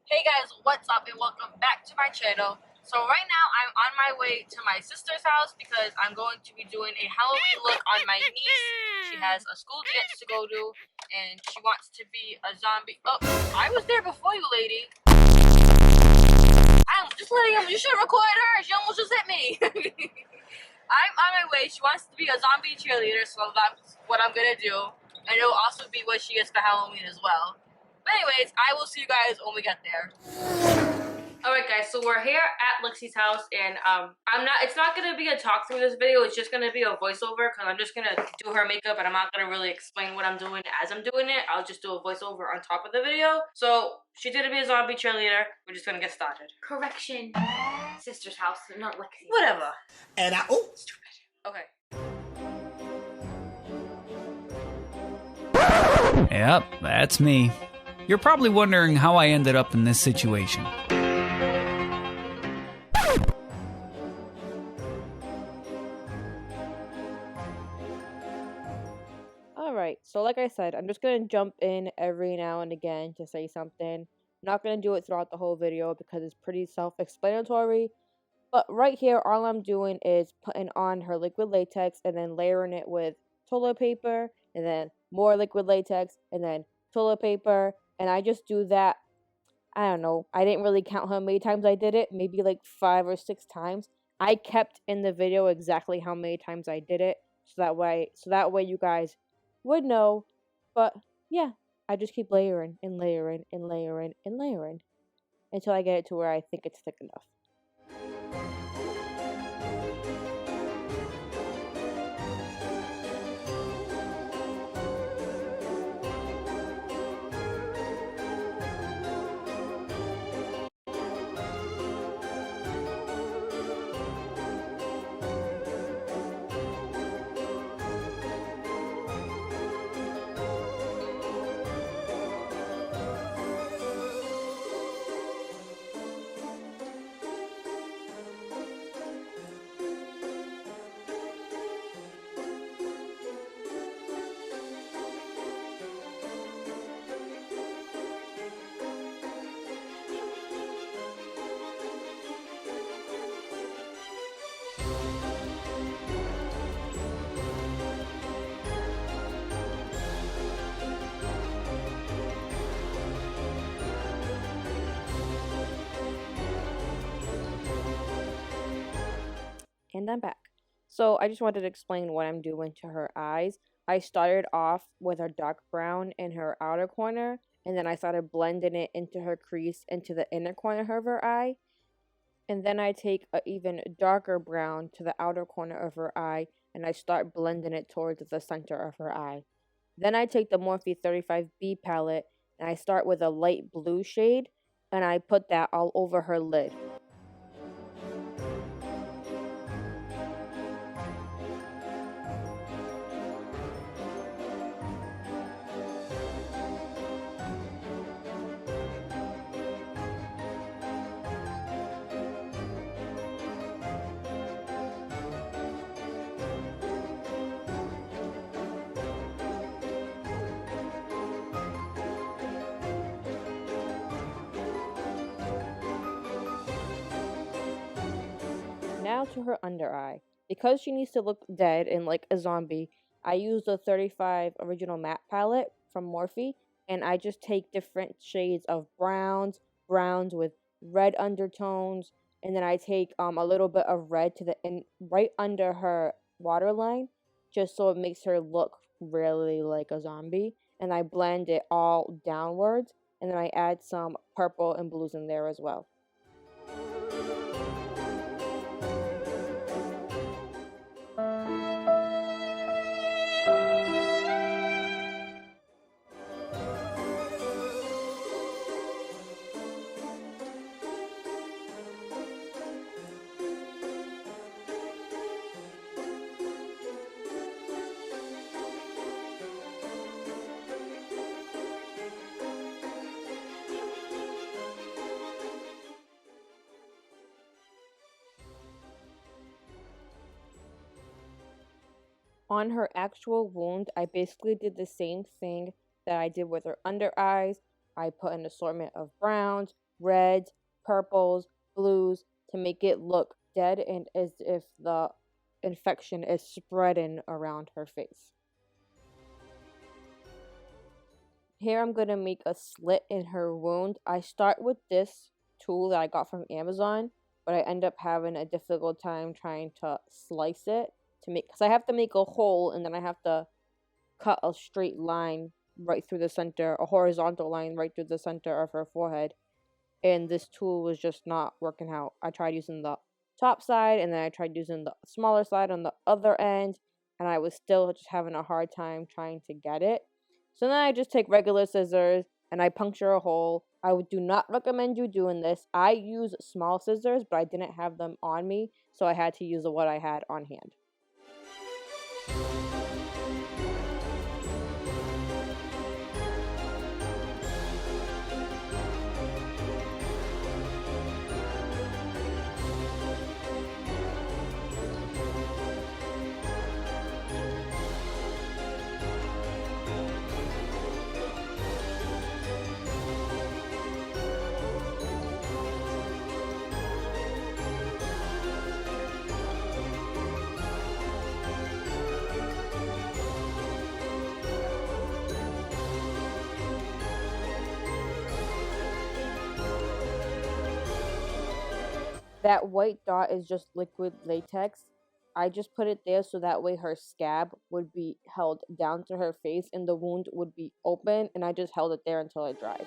Hey guys, what's up and welcome back to my channel. So right now I'm on my way to my sister's house because I'm going to be doing a Halloween look on my niece. She has a school dance to go to and she wants to be a zombie. Oh, I was there before you, lady. I'm just letting him, you should have recorded her. She almost just hit me. I'm on my way. She wants to be a zombie cheerleader, so that's what I'm gonna do. And it'll also be what she is for Halloween as well. But anyways, I will see you guys when we get there. Alright guys, so we're here at Lexi's house and it's not gonna be a talk through this video, it's just gonna be a voiceover because I'm just gonna do her makeup and I'm not gonna really explain what I'm doing as I'm doing it. I'll just do a voiceover on top of the video. So she's gonna be a zombie cheerleader. We're just gonna get started. Correction. Sister's house, not Lexi's. Whatever. And Stupid. Okay. Yep, that's me. You're probably wondering how I ended up in this situation. Alright, so like I said, I'm just going to jump in every now and again to say something. I'm not going to do it throughout the whole video because it's pretty self-explanatory. But right here, all I'm doing is putting on her liquid latex and then layering it with toilet paper and then more liquid latex and then toilet paper. And I just do that, I don't know, I didn't really count how many times I did it, maybe like 5 or 6 times. I kept in the video exactly how many times I did it, so that way you guys would know. But yeah, I just keep layering and layering and layering and layering until I get it to where I think it's thick enough. And I'm back. So I just wanted to explain what I'm doing to her eyes. I started off with a dark brown in her outer corner, and then I started blending it into her crease into the inner corner of her eye. And then I take an even darker brown to the outer corner of her eye, and I start blending it towards the center of her eye. Then I take the Morphe 35B palette, and I start with a light blue shade, and I put that all over her lid. Now to her under eye. Because she needs to look dead and like a zombie, I use the 35 original matte palette from Morphe, and I just take different shades of browns with red undertones, and then I take a little bit of red to the right under her waterline, just so it makes her look really like a zombie, and I blend it all downwards, and then I add some purple and blues in there as well. On her actual wound, I basically did the same thing that I did with her under eyes. I put an assortment of browns, reds, purples, blues to make it look dead and as if the infection is spreading around her face. Here I'm going to make a slit in her wound. I start with this tool that I got from Amazon, but I end up having a difficult time trying to slice it because I have to make a hole and then I have to cut a straight line right through the center, a horizontal line right through the center of her forehead. And this tool was just not working out. I tried using the top side and then I tried using the smaller side on the other end, and I was still just having a hard time trying to get it. So then I just take regular scissors and I puncture a hole. I do not recommend you doing this. I use small scissors, but I didn't have them on me, so I had to use what I had on hand. That white dot is just liquid latex. I just put it there so that way her scab would be held down to her face and the wound would be open, and I just held it there until it dried.